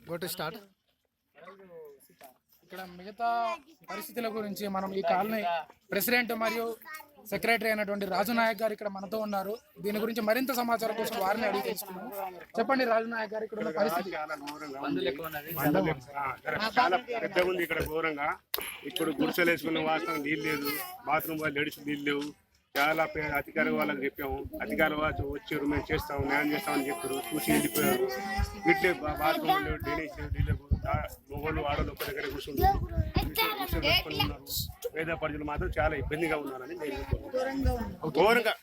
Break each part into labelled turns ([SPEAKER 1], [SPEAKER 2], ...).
[SPEAKER 1] Go to start. ఇక్కడ మిగతా పరిస్థితుల గురించి మనం ఈ కాలనీ ప్రెసిడెంట్ మరియు సెక్రటరీ అయినటువంటి రాజు నాయక్ గారు ఇక్కడ మనతో ఉన్నారు. దీని గురించి మరింత సమాచారం కోసం వారిని అడిగి తెలుసుకున్నాము. చెప్పండి రాజు నాయక్ గారు, ఇక్కడ ఉన్న పరిస్థితి
[SPEAKER 2] చాలా పెద్దగా ఉంది. ఇక్కడ ఘోరంగా ఇప్పుడు గుడిసెలు వేసుకున్న వాసన నీళ్ళు లేదు, బాత్రూమ్ లేడీస్ నీళ్ళు లేవు. చాలా అధికారులు వాళ్ళకి చెప్పాము, అధికారులు వాళ్ళు వచ్చారు, మేము చేస్తాము, న్యాయం చేస్తామని చెప్పారు, చూసి వెళ్ళిపోయారు. వీటిలో బాత్రూమ్ లేవు, డ్రైనేజ్ నీళ్ళు, మొగోళ్ళు ఆడవాళ్ళు ఒక్క దగ్గర కూర్చుంటారు, పెట్టుకుని ఉన్నారు. పేద ప్రజలు మాత్రం చాలా ఇబ్బందిగా ఉన్నారని నేను ఘోరంగా.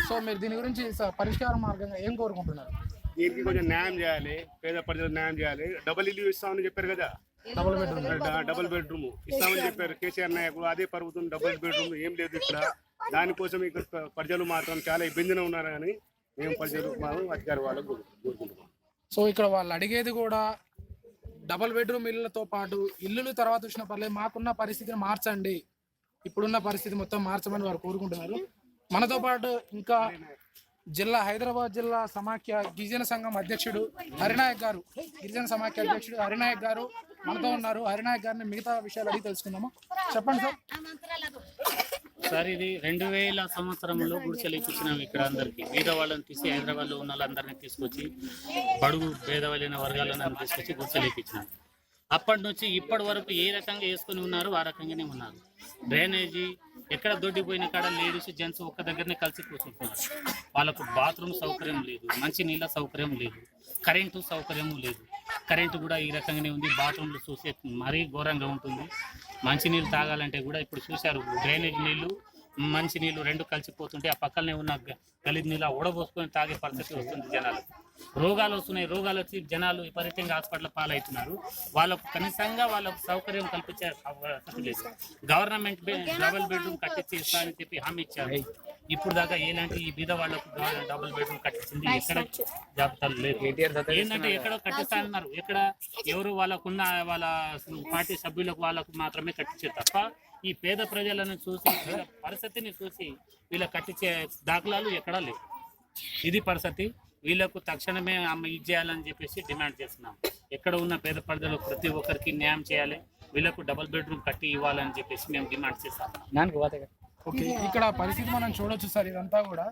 [SPEAKER 1] సో మీరు దీని గురించి పరిష్కార మార్గంగా ఏం కోరుకుంటున్నారు?
[SPEAKER 2] దీనికి కొంచెం న్యాయం చేయాలి, పేద ప్రజలకు న్యాయం చేయాలి. డబుల్ ఇల్లు ఇస్తామని చెప్పారు కదా, డబుల్ బెడ్రూమ్ ఇస్తామని చెప్పారు కేసీఆర్ నాయకులు. అదే ప్రభుత్వం డబుల్ బెడ్రూమ్ ఏం లేదు ఇక్కడ. దానికోసం ఇక్కడ ప్రజలు మాత్రం చాలా ఇబ్బందిగా ఉన్నారు కానీ మేము ప్రజలు అధికారి వాళ్ళకు కోరుకుంటున్నాం.
[SPEAKER 1] సో ఇక్కడ వాళ్ళు అడిగేది కూడా డబుల్ బెడ్రూమ్ ఇళ్ళతో పాటు ఇల్లులు తర్వాత వచ్చిన పర్లేదు, మాకున్న పరిస్థితిని మార్చండి, ఇప్పుడున్న పరిస్థితి మొత్తం మార్చమని వారు కోరుకుంటున్నారు. మనతో పాటు ఇంకా హైదరాబాద్ జిల్లా సమాఖ్య గిరిజన సంఘం అధ్యక్షుడు హరినాయక్ గారు, గిరిజన సమాఖ్య అధ్యక్షుడు హరినాయక్ గారు మనతో ఉన్నారు. హరినాయక్ గారిని మిగతా విషయాలు అడిగి తెలుసుకుందాము. చెప్పండి సార్.
[SPEAKER 3] సార్, ఇది 2000 సంవత్సరంలో గుడిసెలు ఇప్పించినాం ఇక్కడ అందరికి. పేద వాళ్ళని తీసి హైదరాబాద్లో ఉన్న వాళ్ళందరినీ తీసుకొచ్చి బడుగు పేదవాళ్ళైన వర్గాలను తీసుకొచ్చి గుడిసెలు ఇప్పించినాం. అప్పటి నుంచి ఇప్పటి వరకు ఏ రకంగా వేసుకొని ఉన్నారు ఆ రకంగానే ఉన్నారు. డ్రైనేజీ ఎక్కడ దొడ్డిపోయిన కాడ లేడీస్ జెంట్స్ ఒక్క దగ్గరనే కలిసి కూర్చుంటున్నారు. వాళ్ళకు బాత్రూమ్ సౌకర్యం లేదు, మంచి నీళ్ళ సౌకర్యం లేదు, కరెంటు సౌకర్యం లేదు. కరెంటు కూడా ఈ రకంగానే ఉంది. బాత్రూమ్లు చూసే మరీ ఘోరంగా ఉంటుంది. మంచినీళ్ళు తాగాలంటే కూడా ఇప్పుడు చూశారు, డ్రైనేజ్ నీళ్లు మంచి నీళ్లు రెండు కలిసిపోతుంటే ఆ పక్కనే ఉన్న గలీజ్ నీళ్ళు ఉడబోసుకొని తాగే పరిస్థితి వస్తుంది. జనాలు రోగాలు వస్తున్నాయి. రోగాలు వచ్చి జనాలు విపరీతంగా హాస్పిటల్ పాలవుతున్నారు. వాళ్ళకు కనీసంగా వాళ్ళకు సౌకర్యం కల్పించే పరిస్థితి లేదు. గవర్నమెంట్ డబుల్ బెడ్రూమ్ కట్టించి ఇస్తా అని చెప్పి హామీ ఇచ్చారు. ఇప్పుడు దాకా ఎలాంటి ఈ బీద వాళ్ళకు డబుల్ బెడ్రూమ్ కట్టించింది ఎక్కడ జాబితాలు లేదు. ఏంటంటే ఎక్కడో కట్టిస్తా అన్నారు. ఎక్కడ ఎవరు వాళ్ళకున్న వాళ్ళ పార్టీ సభ్యులకు వాళ్ళకు మాత్రమే కట్టించారు తప్ప ఈ పేద ప్రజలను చూసి పరిస్థితిని చూసి వీళ్ళ కట్టించే దాఖలాలు ఎక్కడా లేవు. ఇది పరిస్థితి. వీళ్ళకు తక్షణమే ఇది చేయాలని చెప్పేసి డిమాండ్ చేస్తున్నాం. ఎక్కడ ఉన్న పేద ప్రజలు ప్రతి ఒక్కరికి న్యాయం చేయాలి, వీళ్ళకు డబుల్ బెడ్రూమ్ కట్టి ఇవ్వాలని చెప్పేసి మేము డిమాండ్ చేస్తాం.
[SPEAKER 1] ఓకే, ఇక్కడ పరిస్థితి మనం చూడొచ్చు సార్. ఇదంతా కూడా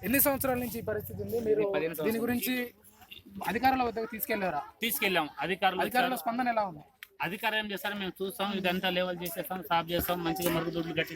[SPEAKER 1] ఎన్ని సంవత్సరాల నుంచి ఈ పరిస్థితి ఉంది? మీరు దీని గురించి అధికారుల వద్దకు
[SPEAKER 3] తీసుకెళ్ళాం. అధికారుల
[SPEAKER 1] స్పందన ఎలా ఉంది?
[SPEAKER 3] అధికారం ఏం చేస్తారో మేము చూస్తాం. ఇదంతా లెవెల్ చేసేస్తాం, సాఫ్ చేస్తాం, మంచిగా మరుగుదొడ్లు కట్టిస్తాం.